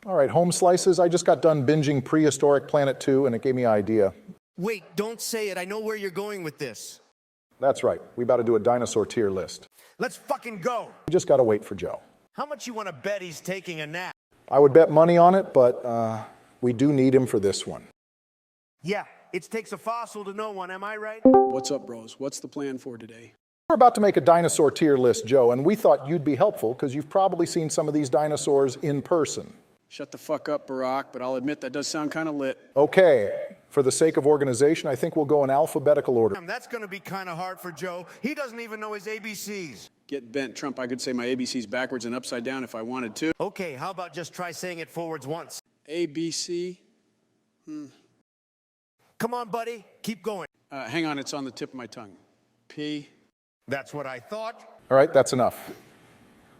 All right, home slices. I just got done binging Prehistoric Planet 2, and it gave me an idea. Wait, don't say it. I know where you're going with this. That's right. We about to do a dinosaur tier list. Let's fucking go. We just got to wait for Joe. How much you want to bet he's taking a nap? I would bet money on it, but we do need him for this one. Yeah, it takes a fossil to know one, am I right? What's up, bros? What's the plan for today? We're about to make a dinosaur tier list, Joe, and we thought you'd be helpful because you've probably seen some of these dinosaurs in person. Shut the fuck up, Barack, but I'll admit that does sound kind of lit. Okay, for the sake of organization, I think we'll go in alphabetical order. That's going to be kind of hard for Joe. He doesn't even know his ABCs. Get bent, Trump. I could say my ABCs backwards and upside down if I wanted to. Okay, how about just try saying it forwards once? ABC? Come on, buddy. Keep going. Hang on, it's on the tip of my tongue. P. That's what I thought. All right, that's enough.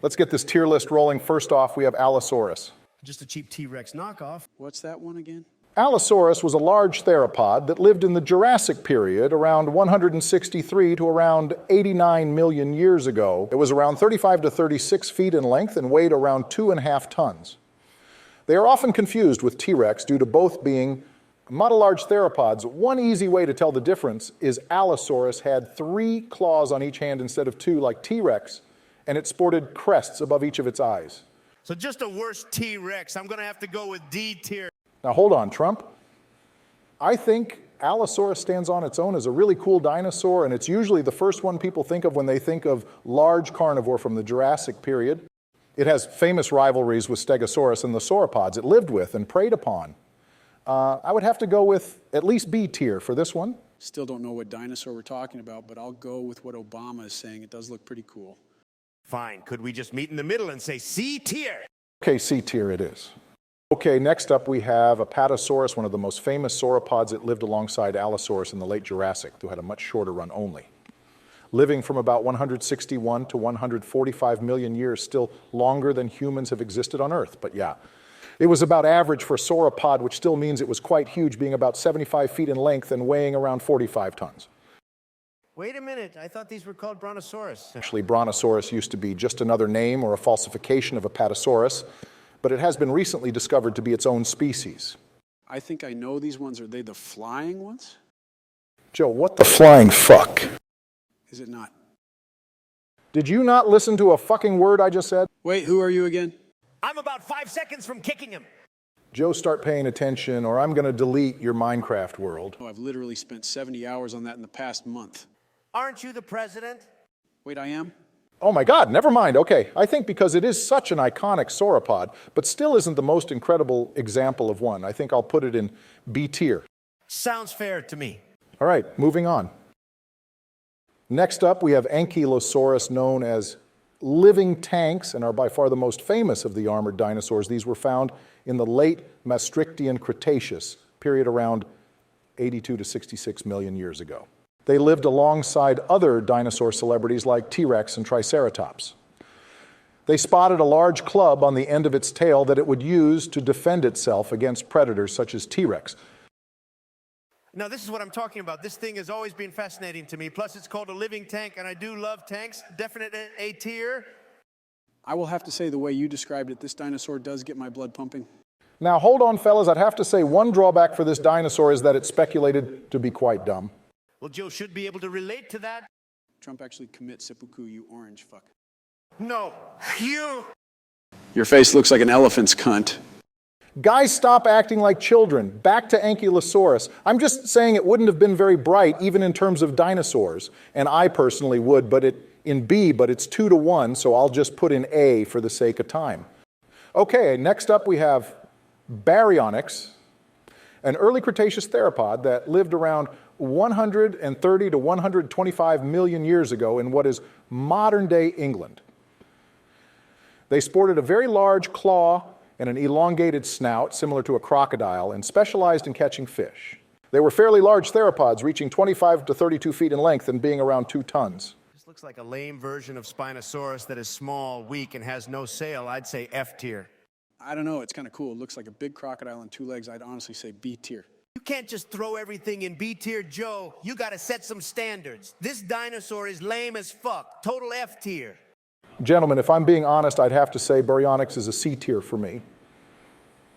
Let's get this tier list rolling. First off, we have Allosaurus. Just a cheap T-Rex knockoff. What's that one again? Allosaurus was a large theropod that lived in the Jurassic period around 163 to around 89 million years ago. It was around 35 to 36 feet in length and weighed around 2.5 tons. They are often confused with T-Rex due to both being monolarge theropods. One easy way to tell the difference is Allosaurus had 3 claws on each hand instead of 2 like T-Rex, and it sported crests above each of its eyes. So just a worse T-Rex. I'm going to have to go with D tier. Now hold on, Trump. I think Allosaurus stands on its own as a really cool dinosaur, and it's usually the first one people think of when they think of large carnivore from the Jurassic period. It has famous rivalries with Stegosaurus and the sauropods it lived with and preyed upon. I would have to go with at least B tier for this one. Still don't know what dinosaur we're talking about, but I'll go with what Obama is saying. It does look pretty cool. Fine. Could we just meet in the middle and say C tier? Okay, C tier it is. Okay, next up we have Apatosaurus, one of the most famous sauropods that lived alongside Allosaurus in the late Jurassic, who had a much shorter run only. Living from about 161 to 145 million years, still longer than humans have existed on Earth, but yeah. It was about average for a sauropod, which still means it was quite huge, being about 75 feet in length and weighing around 45 tons. Wait a minute. I thought these were called Brontosaurus. Actually, Brontosaurus used to be just another name or a falsification of Apatosaurus, but it has been recently discovered to be its own species. I think I know these ones. Are they the flying ones? Joe, what the flying fuck? Is it not? Did you not listen to a fucking word I just said? Wait, who are you again? I'm about 5 seconds from kicking him. Joe, start paying attention or I'm going to delete your Minecraft world. Oh, I've literally spent 70 hours on that in the past month. Aren't you the president? Wait, I am? Oh my God, never mind. Okay, I think because it is such an iconic sauropod, but still isn't the most incredible example of one. I think I'll put it in B tier. Sounds fair to me. All right, moving on. Next up, we have Ankylosaurus, known as living tanks, and are by far the most famous of the armored dinosaurs. These were found in the late Maastrichtian Cretaceous, period around 82 to 66 million years ago. They lived alongside other dinosaur celebrities like T-Rex and Triceratops. They spotted a large club on the end of its tail that it would use to defend itself against predators such as T-Rex. Now, this is what I'm talking about. This thing has always been fascinating to me. Plus, it's called a living tank, and I do love tanks. Definite A tier. I will have to say the way you described it, this dinosaur does get my blood pumping. Now, hold on, fellas. I'd have to say one drawback for this dinosaur is that it's speculated to be quite dumb. Well, Joe should be able to relate to that. Trump actually commit seppuku, you orange fuck. No, you. Your face looks like an elephant's cunt. Guys, stop acting like children. Back to Ankylosaurus. I'm just saying it wouldn't have been very bright, even in terms of dinosaurs. And I personally would, but in B, but it's 2 to 1, so I'll just put in A for the sake of time. Okay, next up we have Baryonyx, an early Cretaceous theropod that lived around 130 to 125 million years ago in what is modern-day England. They sported a very large claw and an elongated snout similar to a crocodile and specialized in catching fish. They were fairly large theropods, reaching 25 to 32 feet in length and being around 2 tons. This looks like a lame version of Spinosaurus that is small, weak, and has no sail. I'd say F tier. I don't know, it's kind of cool. It looks like a big crocodile on 2 legs. I'd honestly say B tier. You can't just throw everything in B tier, Joe. You gotta set some standards. This dinosaur is lame as fuck. Total F tier. Gentlemen, if I'm being honest, I'd have to say Baryonyx is a C tier for me.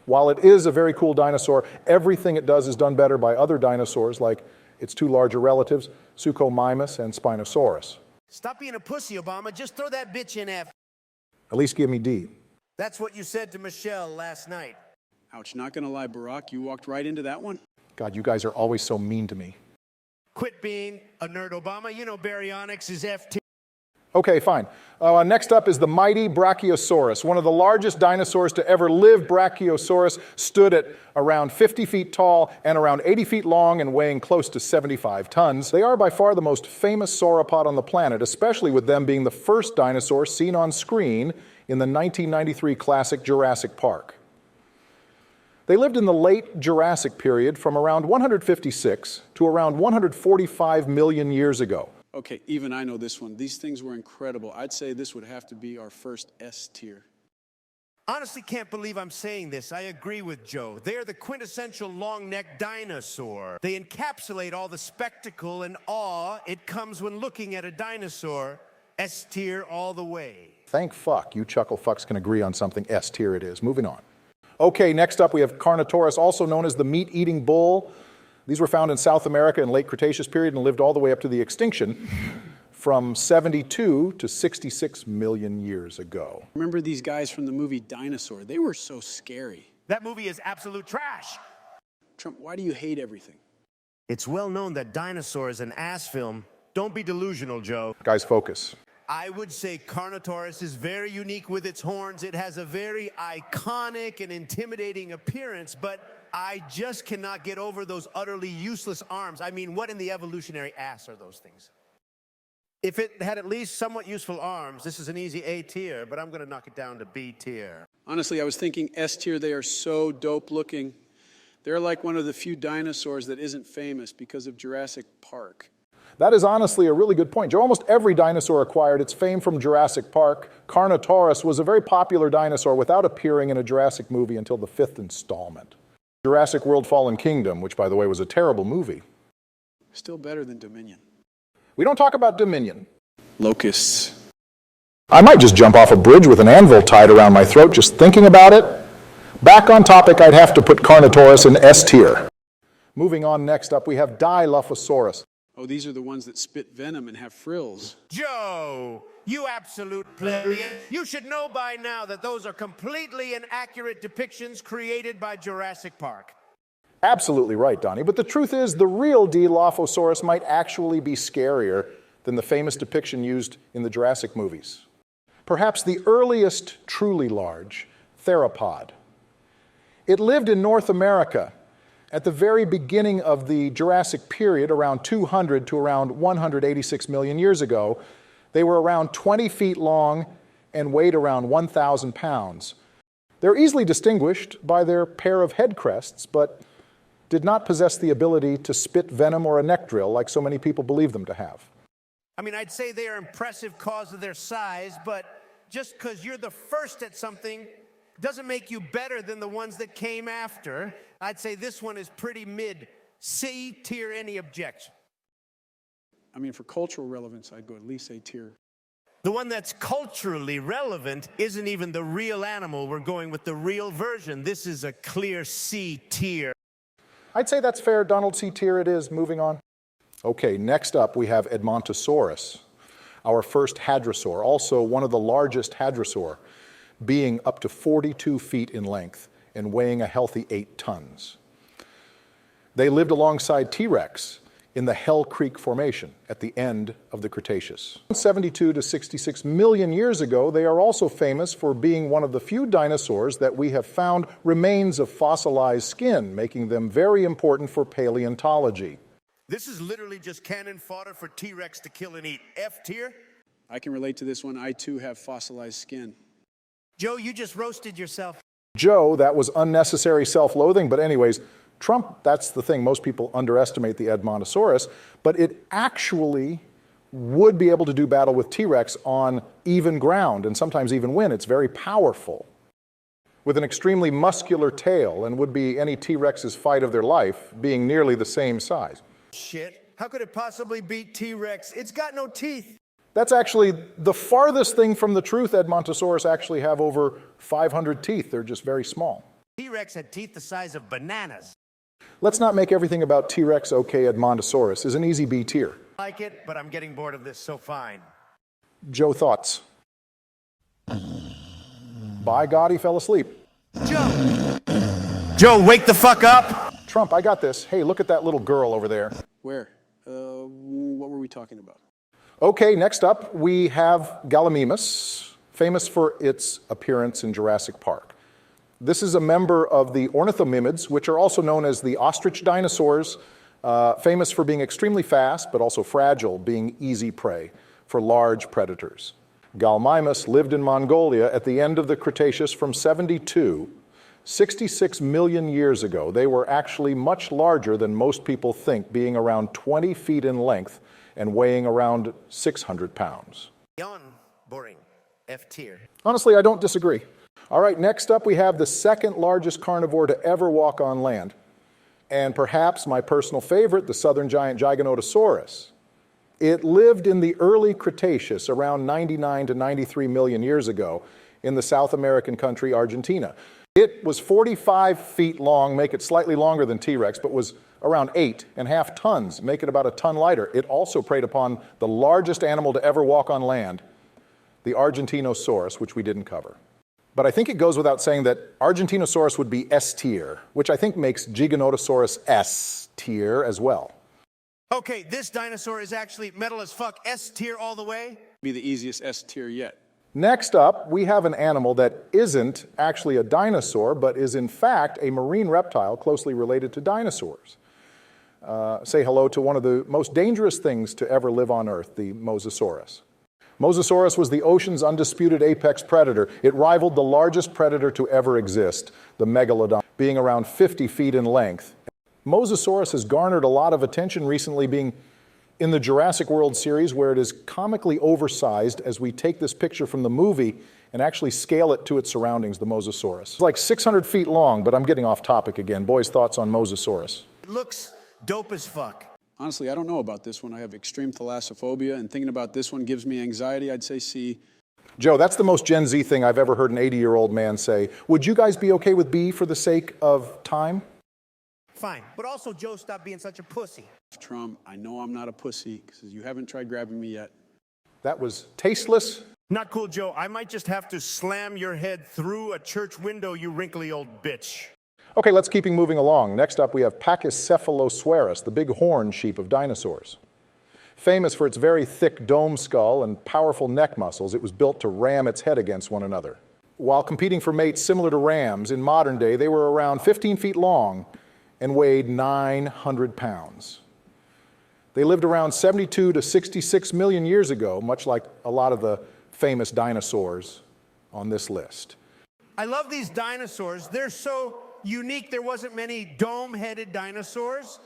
While it is a very cool dinosaur, everything it does is done better by other dinosaurs like its two larger relatives, Suchomimus and Spinosaurus. Stop being a pussy, Obama. Just throw that bitch in F. At least give me D. That's what you said to Michelle last night. Ouch, not gonna lie, Barack, you walked right into that one. God, you guys are always so mean to me. Quit being a nerd, Obama. You know baryonyx is F tier. Okay, fine. Next up is the mighty Brachiosaurus. One of the largest dinosaurs to ever live. Brachiosaurus stood at around 50 feet tall and around 80 feet long and weighing close to 75 tons. They are by far the most famous sauropod on the planet, especially with them being the first dinosaur seen on screen in the 1993 classic Jurassic Park. They lived in the late Jurassic period from around 156 to around 145 million years ago. Okay, even I know this one. These things were incredible. I'd say this would have to be our first S tier. Honestly, can't believe I'm saying this. I agree with Joe. They're the quintessential long-necked dinosaur. They encapsulate all the spectacle and awe it comes when looking at a dinosaur. S tier all the way. Thank fuck you chuckle fucks can agree on something. S tier it is. Moving on. Okay, next up we have Carnotaurus, also known as the meat-eating bull. These were found in South America in late Cretaceous period and lived all the way up to the extinction from 72 to 66 million years ago. Remember these guys from the movie Dinosaur? They were so scary. That movie is absolute trash. Trump, why do you hate everything? It's well known that Dinosaur is an ass film. Don't be delusional, Joe. Guys, focus. I would say Carnotaurus is very unique with its horns. It has a very iconic and intimidating appearance, but I just cannot get over those utterly useless arms. I mean, what in the evolutionary ass are those things? If it had at least somewhat useful arms, this is an easy A tier, but I'm going to knock it down to B tier. Honestly, I was thinking S tier. They are so dope looking. They're like one of the few dinosaurs that isn't famous because of Jurassic Park. That is honestly a really good point, Joe. Almost every dinosaur acquired its fame from Jurassic Park. Carnotaurus was a very popular dinosaur without appearing in a Jurassic movie until the 5th installment. Jurassic World Fallen Kingdom, which by the way was a terrible movie. Still better than Dominion. We don't talk about Dominion. Locusts. I might just jump off a bridge with an anvil tied around my throat just thinking about it. Back on topic, I'd have to put Carnotaurus in S tier. Moving on, next up we have Dilophosaurus. Oh, these are the ones that spit venom and have frills. Joe, you absolute plebeian. You should know by now that those are completely inaccurate depictions created by Jurassic Park. Absolutely right, Donnie. But the truth is, the real Dilophosaurus might actually be scarier than the famous depiction used in the Jurassic movies. Perhaps the earliest truly large theropod. It lived in North America at the very beginning of the Jurassic period, around 200 to around 186 million years ago. They were around 20 feet long and weighed around 1,000 pounds. They're easily distinguished by their pair of head crests, but did not possess the ability to spit venom or a neck drill like so many people believe them to have. I mean, I'd say they are impressive cause of their size, but just because you're the first at something doesn't make you better than the ones that came after. I'd say this one is pretty mid. C tier, any objection? I mean, for cultural relevance, I'd go at least A tier. The one that's culturally relevant isn't even the real animal. We're going with the real version. This is a clear C tier. I'd say that's fair. Donald, C tier it is. Moving on. Okay, next up we have Edmontosaurus, our first hadrosaur, also one of the largest hadrosaur, being up to 42 feet in length and weighing a healthy 8 tons. They lived alongside T-Rex in the Hell Creek Formation at the end of the Cretaceous. 72 to 66 million years ago, they are also famous for being one of the few dinosaurs that we have found remains of fossilized skin, making them very important for paleontology. This is literally just cannon fodder for T-Rex to kill and eat. F tier? I can relate to this one. I too have fossilized skin. Joe, you just roasted yourself. Joe, that was unnecessary self-loathing, but anyways, Trump, that's the thing, most people underestimate the Edmontosaurus, but it actually would be able to do battle with T-Rex on even ground and sometimes even win. It's very powerful, with an extremely muscular tail, and would be any T-Rex's fight of their life, being nearly the same size. Shit, how could it possibly beat T-Rex? It's got no teeth. That's actually the farthest thing from the truth. Edmontosaurus actually have over 500 teeth. They're just very small. T-Rex had teeth the size of bananas. Let's not make everything about T-Rex okay. Edmontosaurus is an easy B tier. I like it, but I'm getting bored of this, so fine. Joe, thoughts? By God, he fell asleep. Joe, wake the fuck up! Trump, I got this. Hey, look at that little girl over there. Where? What were we talking about? Okay, next up we have Gallimimus, famous for its appearance in Jurassic Park. This is a member of the ornithomimids, which are also known as the ostrich dinosaurs, famous for being extremely fast, but also fragile, being easy prey for large predators. Gallimimus lived in Mongolia at the end of the Cretaceous from 66 million years ago. They were actually much larger than most people think, being around 20 feet in length and weighing around 600 pounds. Beyond boring. F tier. Honestly, I don't disagree. All right, next up we have the second largest carnivore to ever walk on land. And perhaps my personal favorite, the southern giant Giganotosaurus. It lived in the early Cretaceous, around 99 to 93 million years ago, in the South American country Argentina. It was 45 feet long, make it slightly longer than T-Rex, but was around 8.5 tons, make it about a ton lighter. It also preyed upon the largest animal to ever walk on land, the Argentinosaurus, which we didn't cover. But I think it goes without saying that Argentinosaurus would be S tier, which I think makes Giganotosaurus S tier as well. Okay, this dinosaur is actually metal as fuck. S tier all the way. Be the easiest S tier yet. Next up, we have an animal that isn't actually a dinosaur, but is in fact a marine reptile closely related to dinosaurs. Say hello to one of the most dangerous things to ever live on Earth, the Mosasaurus. Mosasaurus was the ocean's undisputed apex predator. It rivaled the largest predator to ever exist, the megalodon, being around 50 feet in length. Mosasaurus has garnered a lot of attention recently, being in the Jurassic World series, where it is comically oversized as we take this picture from the movie and actually scale it to its surroundings, the Mosasaurus. It's like 600 feet long, but I'm getting off topic again. Boys, thoughts on Mosasaurus? It looks dope as fuck. Honestly, I don't know about this one. I have extreme thalassophobia, and thinking about this one gives me anxiety. I'd say C. Joe, that's the most Gen Z thing I've ever heard an 80-year-old man say. Would you guys be okay with B for the sake of time? Fine, but also, Joe, stop being such a pussy. Trump, I know I'm not a pussy because you haven't tried grabbing me yet. That was tasteless. Not cool, Joe. I might just have to slam your head through a church window, you wrinkly old bitch. Okay, let's keep moving along. Next up, we have Pachycephalosaurus, the big horn sheep of dinosaurs. Famous for its very thick dome skull and powerful neck muscles, it was built to ram its head against one another. While competing for mates similar to rams, in modern day, they were around 15 feet long and weighed 900 pounds. They lived around 72 to 66 million years ago, much like a lot of the famous dinosaurs on this list. I love these dinosaurs. They're so unique. There wasn't many dome-headed dinosaurs,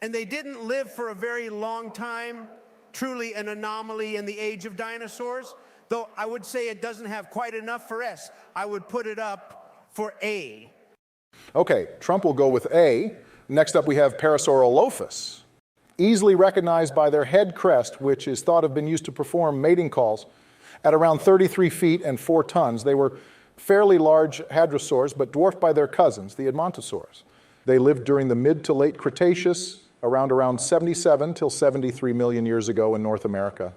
and they didn't live for a very long time. Truly an anomaly in the age of dinosaurs, though I would say it doesn't have quite enough for S. I would put it up for A. Okay, Trump will go with A. Next up we have Parasaurolophus, easily recognized by their head crest, which is thought to have been used to perform mating calls. At around 33 feet and 4 tons, they were fairly large hadrosaurs, but dwarfed by their cousins, the Edmontosaurs. They lived during the mid to late Cretaceous, around 77 till 73 million years ago in North America.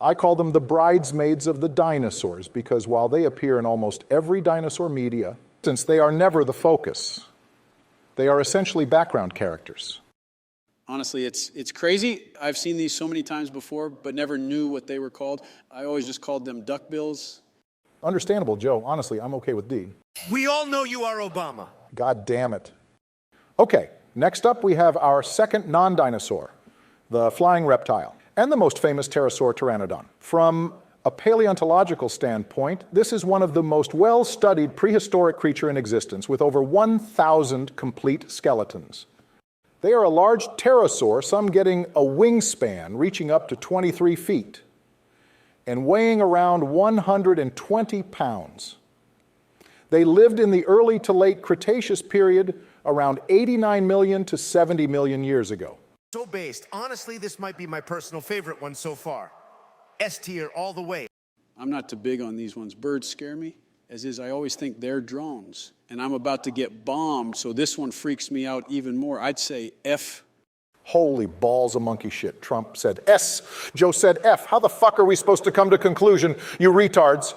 I call them the bridesmaids of the dinosaurs because while they appear in almost every dinosaur media, since they are never the focus, they are essentially background characters. Honestly, it's crazy. I've seen these so many times before, but never knew what they were called. I always just called them duckbills. Understandable, Joe. Honestly, I'm okay with D. We all know you are Obama. God damn it. Okay, next up we have our second non-dinosaur, the flying reptile, and the most famous pterosaur pteranodon. From a paleontological standpoint, this is one of the most well-studied prehistoric creature in existence, with over 1,000 complete skeletons. They are a large pterosaur, some getting a wingspan reaching up to 23 feet and weighing around 120 pounds. They lived in the early to late Cretaceous period, around 89 million to 70 million years ago. So based. Honestly, this might be my personal favorite one so far. S tier all the way. I'm not too big on these ones. Birds scare me. as is I always think they're drones, and I'm about to get bombed, so this one freaks me out even more. I'd say F. Holy balls of monkey shit. Trump said S. Joe said F. How the fuck are we supposed to come to conclusion, you retards?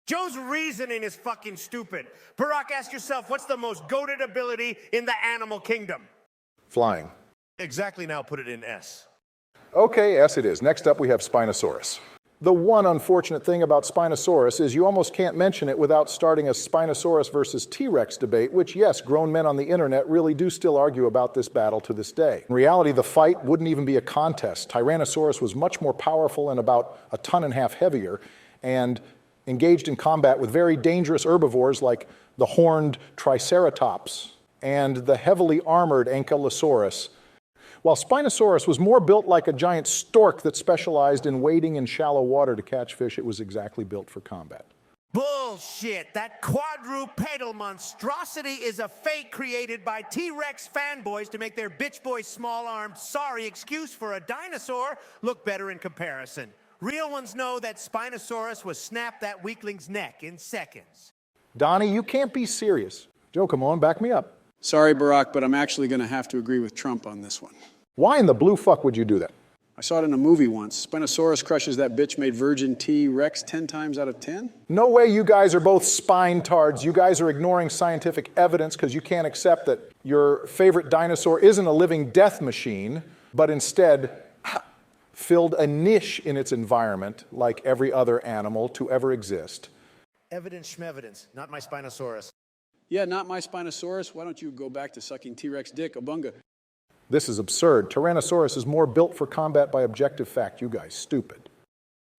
Joe's reasoning is fucking stupid. Barack, ask yourself, what's the most goated ability in the animal kingdom? Flying. Exactly, now put it in S. Okay, S it is. Next up we have Spinosaurus. The one unfortunate thing about Spinosaurus is you almost can't mention it without starting a Spinosaurus versus T-Rex debate, which, yes, grown men on the internet really do still argue about this battle to this day. In reality, the fight wouldn't even be a contest. Tyrannosaurus was much more powerful and about 1.5 tons heavier, and engaged in combat with very dangerous herbivores like the horned Triceratops and the heavily armored Ankylosaurus. While Spinosaurus was more built like a giant stork that specialized in wading in shallow water to catch fish, it was exactly built for combat. Bullshit! That quadrupedal monstrosity is a fake created by T-Rex fanboys to make their bitch boys small-armed, sorry excuse for a dinosaur look better in comparison. Real ones know that Spinosaurus was snap that weakling's neck in seconds. Donnie, you can't be serious. Joe, come on, back me up. Sorry, Barack, but I'm actually going to have to agree with Trump on this one. Why in the blue fuck would you do that? I saw it in a movie once. Spinosaurus crushes that bitch made virgin T-Rex 10 times out of 10. No way you guys are both spine tards. You guys are ignoring scientific evidence because you can't accept that your favorite dinosaur isn't a living death machine, but instead filled a niche in its environment like every other animal to ever exist. Evidence schmevidence, not my Spinosaurus. Yeah, not my Spinosaurus. Why don't you go back to sucking T-Rex dick, Obunga? This is absurd. Tyrannosaurus is more built for combat by objective fact. You guys, stupid.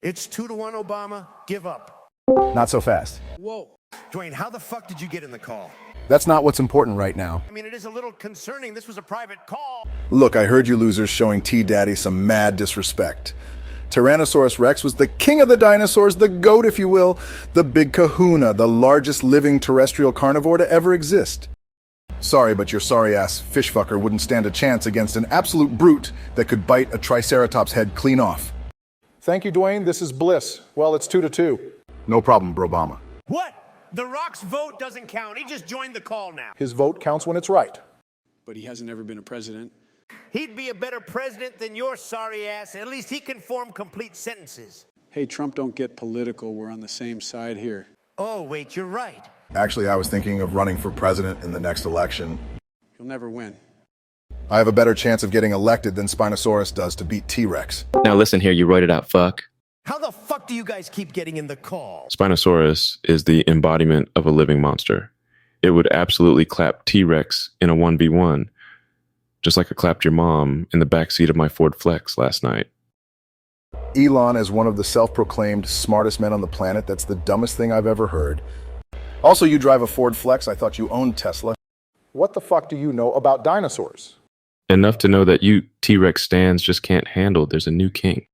It's 2-1, Obama. Give up. Not so fast. Whoa. Dwayne, how the fuck did you get in the call? That's not what's important right now. I mean, it is a little concerning. This was a private call. Look, I heard you losers showing T-Daddy some mad disrespect. Tyrannosaurus Rex was the king of the dinosaurs, the goat, if you will, the big kahuna, the largest living terrestrial carnivore to ever exist. Sorry, but your sorry-ass fishfucker wouldn't stand a chance against an absolute brute that could bite a Triceratops head clean off. Thank you, Dwayne. This is bliss. Well, it's 2-2. No problem, Brobama. What? The Rock's vote doesn't count. He just joined the call now. His vote counts when it's right. But he hasn't ever been a president. He'd be a better president than your sorry ass. At least he can form complete sentences. Hey, Trump, don't get political. We're on the same side here. Oh, wait, you're right. Actually, I was thinking of running for president in the next election. You'll never win. I have a better chance of getting elected than Spinosaurus does to beat T-Rex. Now listen here, you roided out fuck. How the fuck do you guys keep getting in the call? Spinosaurus is the embodiment of a living monster. It would absolutely clap T-Rex in a 1v1, just like I clapped your mom in the backseat of my Ford Flex last night. Elon is one of the self-proclaimed smartest men on the planet. That's the dumbest thing I've ever heard. Also, you drive a Ford Flex. I thought you owned Tesla. What the fuck do you know about dinosaurs? Enough to know that you T-Rex stands just can't handle there's a new king.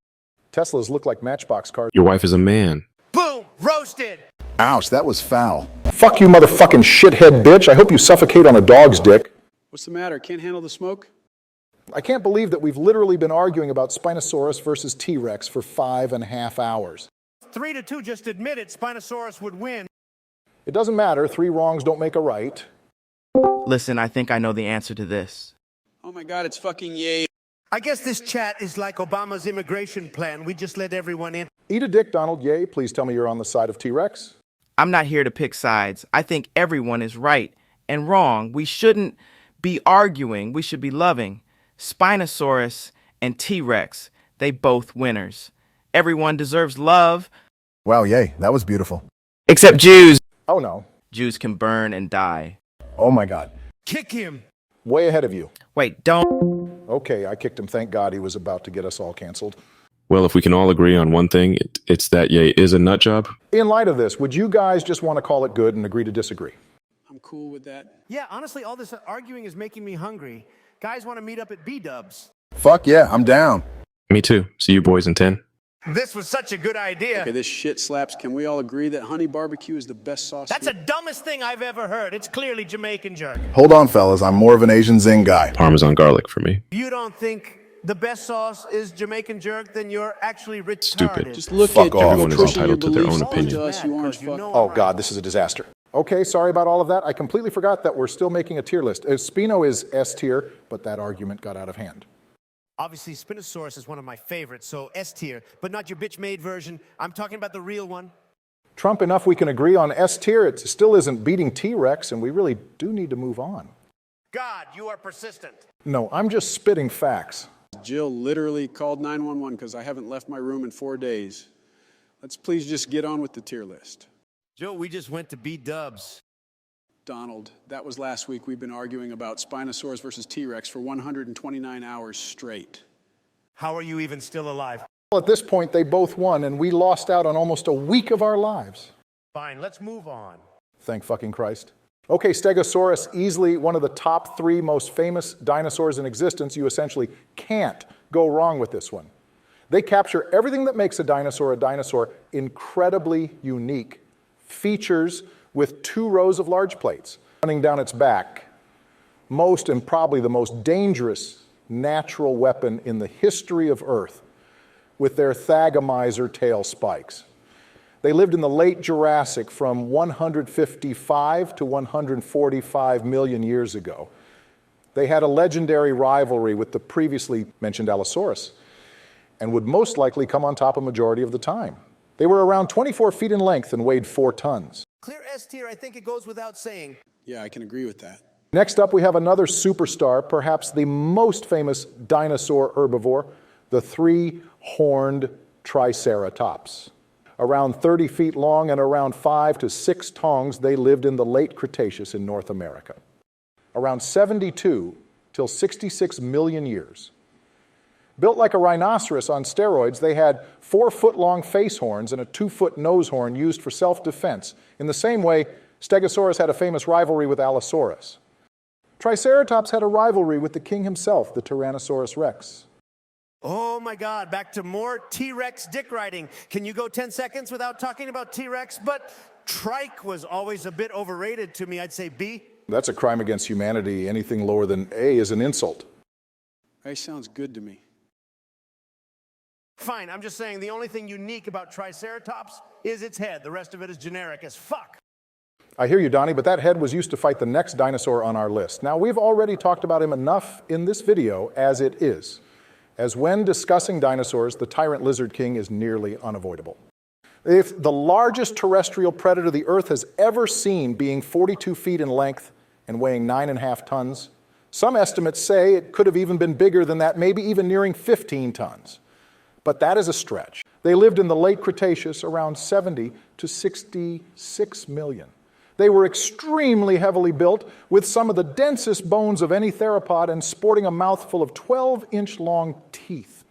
Teslas look like Matchbox cars. Your wife is a man. Boom! Roasted! Ouch, that was foul. Fuck you, motherfucking shithead bitch. I hope you suffocate on a dog's dick. What's the matter? Can't handle the smoke? I can't believe that we've literally been arguing about Spinosaurus versus T-Rex for 5.5 hours. 3-2, just admit it. Spinosaurus would win. It doesn't matter. 3 wrongs don't make a right. Listen, I think I know the answer to this. Oh my God, it's fucking yay. I guess this chat is like Obama's immigration plan. We just let everyone in. Eat a dick, Donald. Yay. Please tell me you're on the side of T-Rex. I'm not here to pick sides. I think everyone is right and wrong. We shouldn't be arguing. We should be loving. Spinosaurus and T-Rex, they both winners. Everyone deserves love. Wow, yay, that was beautiful. Except Jews. Oh, no. Jews can burn and die. Oh my God. Kick him. Way ahead of you. Wait, don't. Okay, I kicked him. Thank God he was about to get us all canceled. Well, if we can all agree on one thing, it's that yay is a nut job. In light of this, would you guys just want to call it good and agree to disagree? I'm cool with that. Yeah, honestly, all this arguing is making me hungry. Guys want to meet up at B-dubs. Fuck yeah, I'm down. Me too. See you boys in 10. This was such a good idea. Okay, this shit slaps. Can we all agree that honey barbecue is the best sauce? That's the dumbest thing I've ever heard. It's clearly Jamaican jerk. Hold on, fellas, I'm more of an Asian zing guy. Parmesan garlic for me. You don't think the best sauce is Jamaican jerk, then you're actually retarded. Stupid. Just look Fuck at off. you Everyone is pushing your entitled to their own beliefs opinion. onto us, you orange You fuck. know Oh I'm God, right. this is a disaster. Okay, sorry about all of that. I completely forgot that we're still making a tier list. Spino is S tier, but that argument got out of hand. Obviously, Spinosaurus is one of my favorites, so S tier, but not your bitch-made version. I'm talking about the real one. Trump, enough we can agree on S tier. It still isn't beating T-Rex, and we really do need to move on. God, you are persistent. No, I'm just spitting facts. Jill literally called 911 because I haven't left my room in 4 days. Let's please just get on with the tier list. Joe, we just went to B-dubs. Donald, that was last week. We've been arguing about Spinosaurus versus T-Rex for 129 hours straight. How are you even still alive? Well, at this point, they both won, and we lost out on almost a week of our lives. Fine, let's move on. Thank fucking Christ. Okay, Stegosaurus, easily one of the top 3 most famous dinosaurs in existence. You essentially can't go wrong with this one. They capture everything that makes a dinosaur, incredibly unique. Features with 2 rows of large plates running down its back. Most and probably the most dangerous natural weapon in the history of Earth with their thagomizer tail spikes. They lived in the late Jurassic from 155 to 145 million years ago. They had a legendary rivalry with the previously mentioned Allosaurus and would most likely come on top a majority of the time. They were around 24 feet in length and weighed 4 tons. Clear S tier, I think it goes without saying. Yeah, I can agree with that. Next up, we have another superstar, perhaps the most famous dinosaur herbivore, the 3-horned Triceratops. Around 30 feet long and around 5 to 6 tongs, they lived in the late Cretaceous in North America. Around 72 till 66 million years. Built like a rhinoceros on steroids, they had 4-foot-long face horns and a 2-foot nose horn used for self-defense. In the same way, Stegosaurus had a famous rivalry with Allosaurus. Triceratops had a rivalry with the king himself, the Tyrannosaurus Rex. Oh my God, back to more T-Rex dick riding. Can you go 10 seconds without talking about T-Rex? But trike was always a bit overrated to me. I'd say B. That's a crime against humanity. Anything lower than A is an insult. That sounds good to me. Fine, I'm just saying the only thing unique about Triceratops is its head. The rest of it is generic as fuck. I hear you, Donnie, but that head was used to fight the next dinosaur on our list. Now, we've already talked about him enough in this video as it is, as when discussing dinosaurs, the tyrant lizard king is nearly unavoidable. If the largest terrestrial predator the Earth has ever seen being 42 feet in length and weighing 9.5 tons, some estimates say it could have even been bigger than that, maybe even nearing 15 tons. But that is a stretch. They lived in the late Cretaceous, around 70 to 66 million. They were extremely heavily built, with some of the densest bones of any theropod and sporting a mouthful of 12-inch long teeth.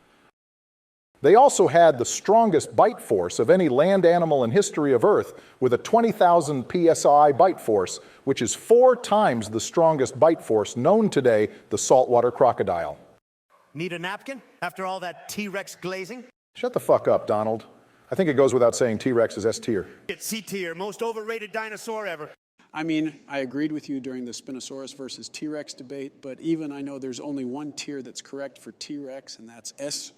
They also had the strongest bite force of any land animal in history of Earth, with a 20,000 psi bite force, which is 4 times the strongest bite force known today, the saltwater crocodile. Need a napkin after all that T-Rex glazing? Shut the fuck up, Donald. I think it goes without saying T-Rex is S tier. It's C tier, most overrated dinosaur ever. I mean, I agreed with you during the Spinosaurus versus T-Rex debate, but even I know there's only one tier that's correct for T-Rex, and that's S.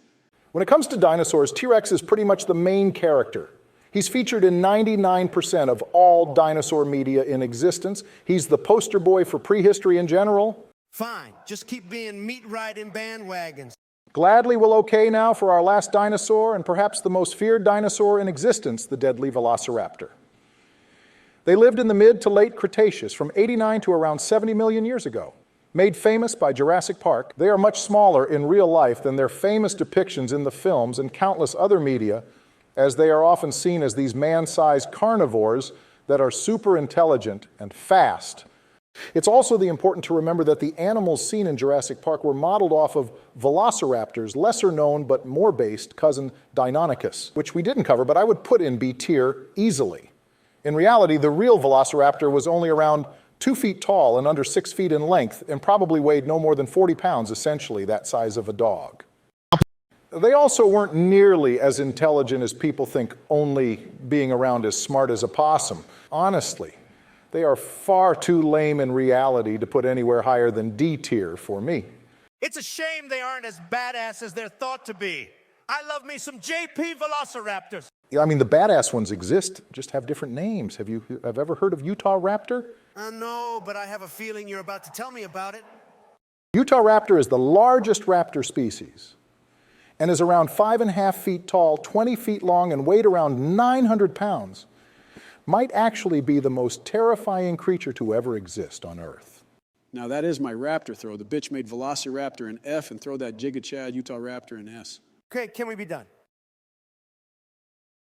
When it comes to dinosaurs, T-Rex is pretty much the main character. He's featured in 99% of all dinosaur media in existence. He's the poster boy for prehistory in general. Fine, just keep being meat riding bandwagons. Gladly we'll okay now for our last dinosaur, and perhaps the most feared dinosaur in existence, the deadly Velociraptor. They lived in the mid to late Cretaceous, from 89 to around 70 million years ago. Made famous by Jurassic Park, they are much smaller in real life than their famous depictions in the films and countless other media, as they are often seen as these man-sized carnivores that are super intelligent and fast. It's also important to remember that the animals seen in Jurassic Park were modeled off of Velociraptor's lesser known but more based cousin Deinonychus, which we didn't cover, but I would put in B tier easily. In reality, the real Velociraptor was only around 2 feet tall and under 6 feet in length, and probably weighed no more than 40 pounds, essentially that size of a dog. They also weren't nearly as intelligent as people think, only being around as smart as a possum. Honestly, they are far too lame in reality to put anywhere higher than D tier for me. It's a shame they aren't as badass as they're thought to be. I love me some JP Velociraptors. Yeah, I mean, the badass ones exist, just have different names. Have you ever heard of Utah Raptor? No, but I have a feeling you're about to tell me about it. Utah Raptor is the largest raptor species and is around 5.5 feet tall, 20 feet long, and weighed around 900 pounds. Might actually be the most terrifying creature to ever exist on Earth. Now that is my raptor throw. The bitch made Velociraptor an F and throw that Giga Chad Utah Raptor an S. Okay, can we be done?